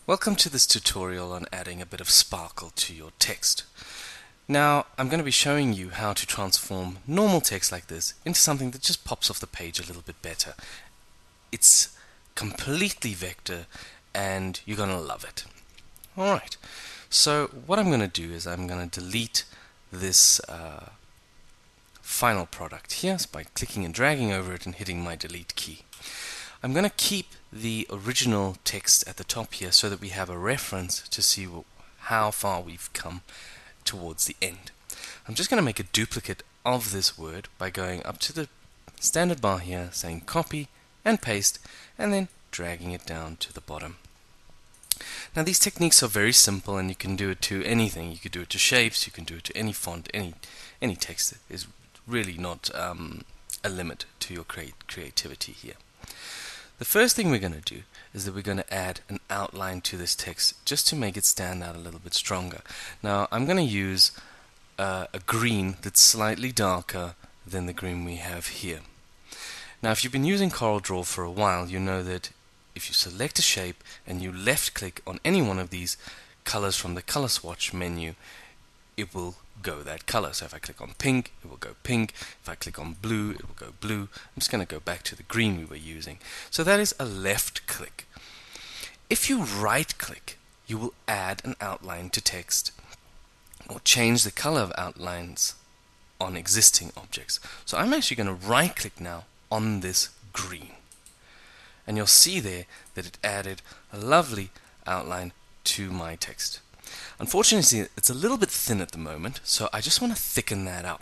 Welcome to this tutorial on adding a bit of sparkle to your text. Now, I'm going to be showing you how to transform normal text like this into something that just pops off the page a little bit better. It's completely vector and you're going to love it. Alright, so what I'm going to do is I'm going to delete this final product here by clicking and dragging over it and hitting my delete key. I'm going to keep the original text at the top here so that we have a reference to see how far we've come towards the end. I'm just going to make a duplicate of this word by going up to the standard bar here, saying copy and paste, and then dragging it down to the bottom. Now these techniques are very simple and you can do it to anything. You could do it to shapes, you can do it to any font, any text. Is really not a limit to your creativity here. The first thing we're going to do is that we're going to add an outline to this text just to make it stand out a little bit stronger. Now I'm going to use a green that's slightly darker than the green we have here. Now if you've been using CorelDraw for a while, you know that if you select a shape and you left click on any one of these colors from the color swatch menu, it will go that color. So if I click on pink, it will go pink. If I click on blue, it will go blue. I'm just going to go back to the green we were using. So that is a left click. If you right click, you will add an outline to text or change the color of outlines on existing objects. So I'm actually going to right click now on this green. And you'll see there that it added a lovely outline to my text. Unfortunately, it's a little bit thin at the moment, so I just want to thicken that up.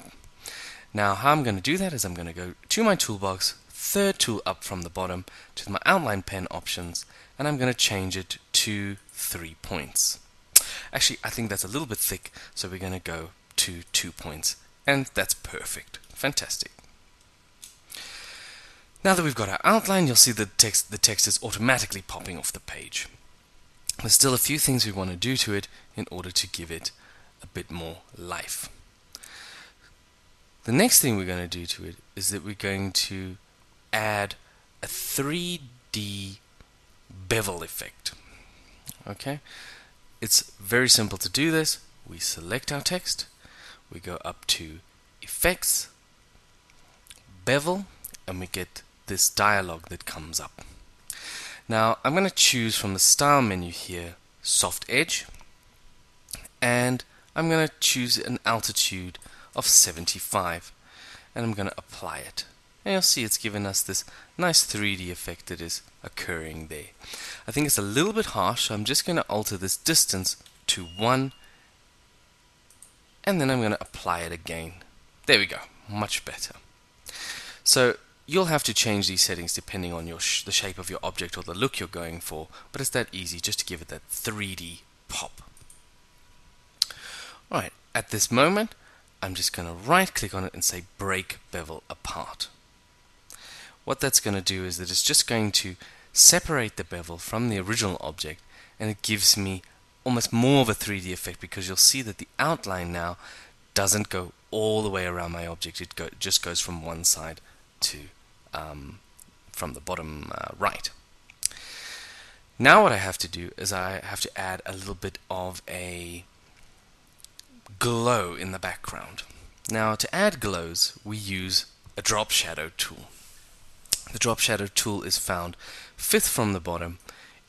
Now, how I'm going to do that is I'm going to go to my toolbox, third tool up from the bottom, to my outline pen options, and I'm going to change it to 3 points. Actually, I think that's a little bit thick, so we're going to go to 2 points, and that's perfect. Fantastic. Now that we've got our outline, you'll see the text is automatically popping off the page. There's still a few things we want to do to it in order to give it a bit more life. The next thing we're going to do to it is that we're going to add a 3D bevel effect. Okay? It's very simple to do this. We select our text, we go up to Effects, Bevel, and we get this dialog that comes up. Now I'm going to choose from the style menu here soft edge, and I'm going to choose an altitude of 75, and I'm going to apply it. And you'll see it's given us this nice 3D effect that is occurring there. I think it's a little bit harsh, so I'm just going to alter this distance to 1, and then I'm going to apply it again. There we go, much better. So you'll have to change these settings depending on the shape of your object or the look you're going for, but it's that easy just to give it that 3D pop. Alright, at this moment, I'm just going to right click on it and say break bevel apart. What that's going to do is that it's just going to separate the bevel from the original object, and it gives me almost more of a 3D effect because you'll see that the outline now doesn't go all the way around my object, it just goes from one side to from the bottom right. Now what I have to do is I have to add a little bit of a glow in the background. Now to add glows we use a drop shadow tool. The drop shadow tool is found 5th from the bottom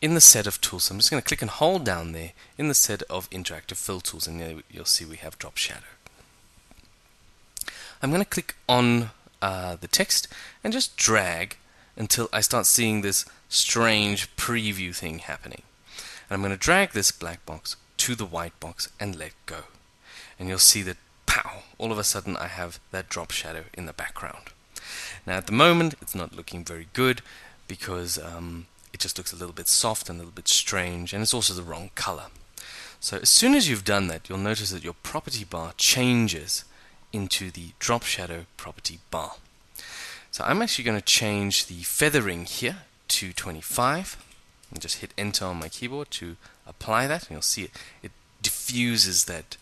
in the set of tools. So I'm just going to click and hold down there in the set of interactive fill tools, and there you'll see we have drop shadow. I'm going to click on the text and just drag until I start seeing this strange preview thing happening. And I'm going to drag this black box to the white box and let go. And you'll see that, pow, all of a sudden I have that drop shadow in the background. Now at the moment it's not looking very good because it just looks a little bit soft and a little bit strange, and it's also the wrong color. So as soon as you've done that, you'll notice that your property bar changes into the drop shadow property bar. So I'm actually going to change the feathering here to 25 and just hit enter on my keyboard to apply that, and you'll see it diffuses that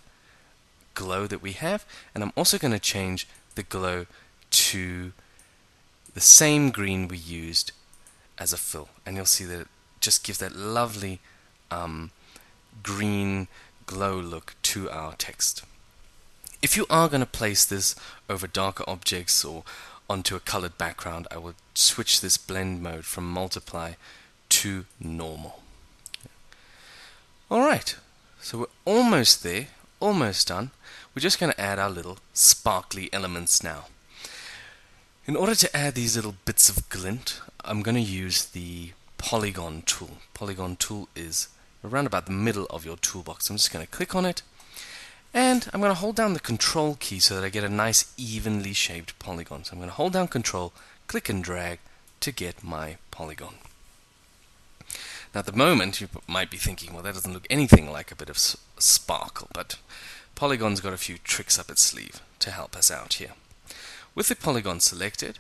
glow that we have. And I'm also going to change the glow to the same green we used as a fill, and you'll see that it just gives that lovely green glow look to our text. If you are going to place this over darker objects or onto a colored background, I would switch this blend mode from multiply to normal. Alright, so we're almost there, almost done. We're just going to add our little sparkly elements now. In order to add these little bits of glint, I'm going to use the Polygon tool. Polygon tool is around about the middle of your toolbox. I'm just going to click on it, and I'm going to hold down the Control key so that I get a nice evenly shaped polygon. So I'm going to hold down Control, click and drag to get my polygon. Now at the moment you might be thinking, well, that doesn't look anything like a bit of sparkle, but Polygon's got a few tricks up its sleeve to help us out here. With the polygon selected,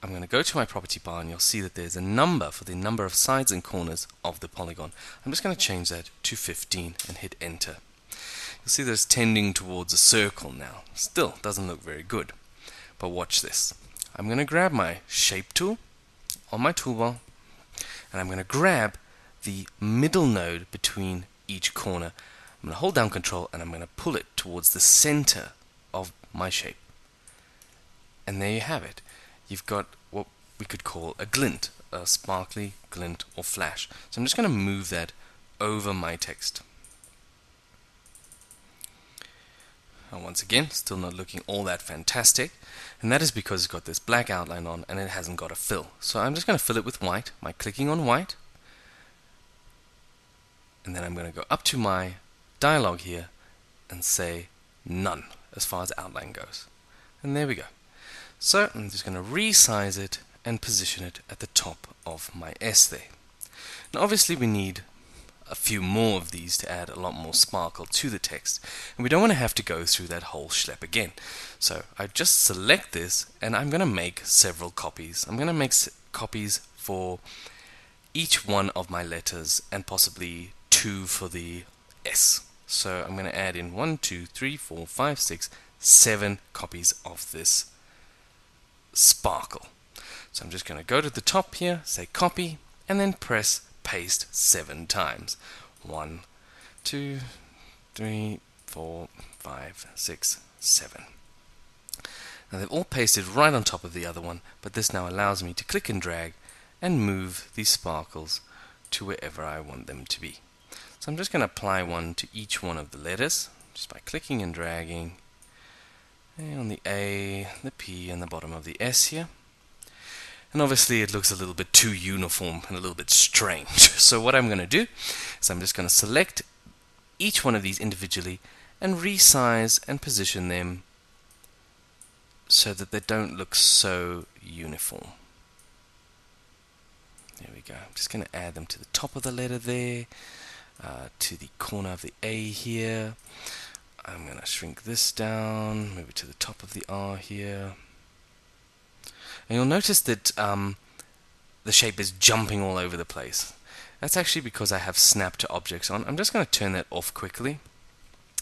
I'm going to go to my property bar, and you'll see that there's a number for the number of sides and corners of the polygon. I'm just going to change that to 15 and hit enter. You'll see that it's tending towards a circle now. Still doesn't look very good, but watch this. I'm going to grab my shape tool on my toolbar, and I'm going to grab the middle node between each corner. I'm going to hold down Control, and I'm going to pull it towards the center of my shape. And there you have it. You've got what we could call a glint, a sparkly glint or flash. So I'm just going to move that over my text. And once again, still not looking all that fantastic, and that is because it's got this black outline on and it hasn't got a fill. So I'm just going to fill it with white by clicking on white, and then I'm going to go up to my dialog here and say none as far as outline goes. And there we go. So I'm just going to resize it and position it at the top of my S there. Now obviously we need a few more of these to add a lot more sparkle to the text, and we don't want to have to go through that whole schlep again. So I just select this, and I'm going to make several copies. I'm going to make copies for each one of my letters and possibly 2 for the S. So I'm going to add in 1, 2, 3, 4, 5, 6, 7 copies of this sparkle. So I'm just going to go to the top here, say copy, and then press paste 7 times. 1, 2, 3, 4, 5, 6, 7. Now they've all pasted right on top of the other one, but this now allows me to click and drag and move these sparkles to wherever I want them to be. So I'm just going to apply one to each one of the letters just by clicking and dragging, and on the A, the P, and the bottom of the S here. And obviously it looks a little bit too uniform and a little bit strange. So what I'm going to do is I'm just going to select each one of these individually and resize and position them so that they don't look so uniform. There we go. I'm just going to add them to the top of the letter there, to the corner of the A here. I'm going to shrink this down, move it to the top of the R here. And you'll notice that the shape is jumping all over the place. That's actually because I have snap to objects on. I'm just going to turn that off quickly.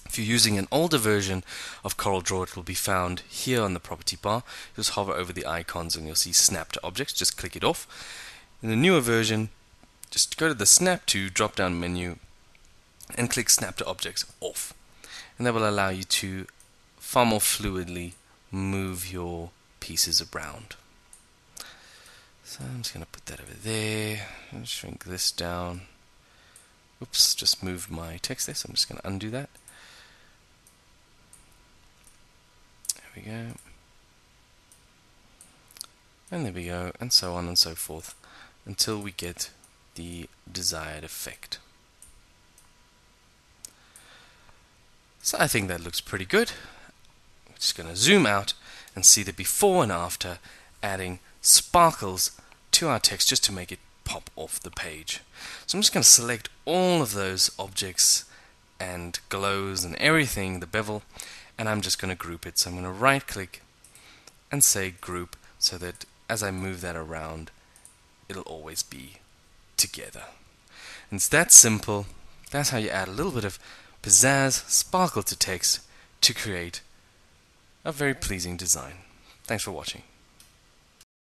If you're using an older version of CorelDraw, it will be found here on the property bar. Just hover over the icons and you'll see snap to objects. Just click it off. In the newer version, just go to the snap to drop down menu and click snap to objects off. And that will allow you to far more fluidly move your pieces around. So I'm just going to put that over there and shrink this down. Oops, just moved my text there, so I'm just going to undo that. There we go. And there we go, and so on and so forth, until we get the desired effect. So I think that looks pretty good. I'm just going to zoom out and see the before and after, adding sparkles to our text just to make it pop off the page. So I'm just going to select all of those objects and glows and everything, the bevel, and I'm just going to group it. So I'm going to right click and say group, so that as I move that around, it'll always be together. And it's that simple. That's how you add a little bit of pizzazz, sparkle to text to create a very pleasing design. Thanks for watching.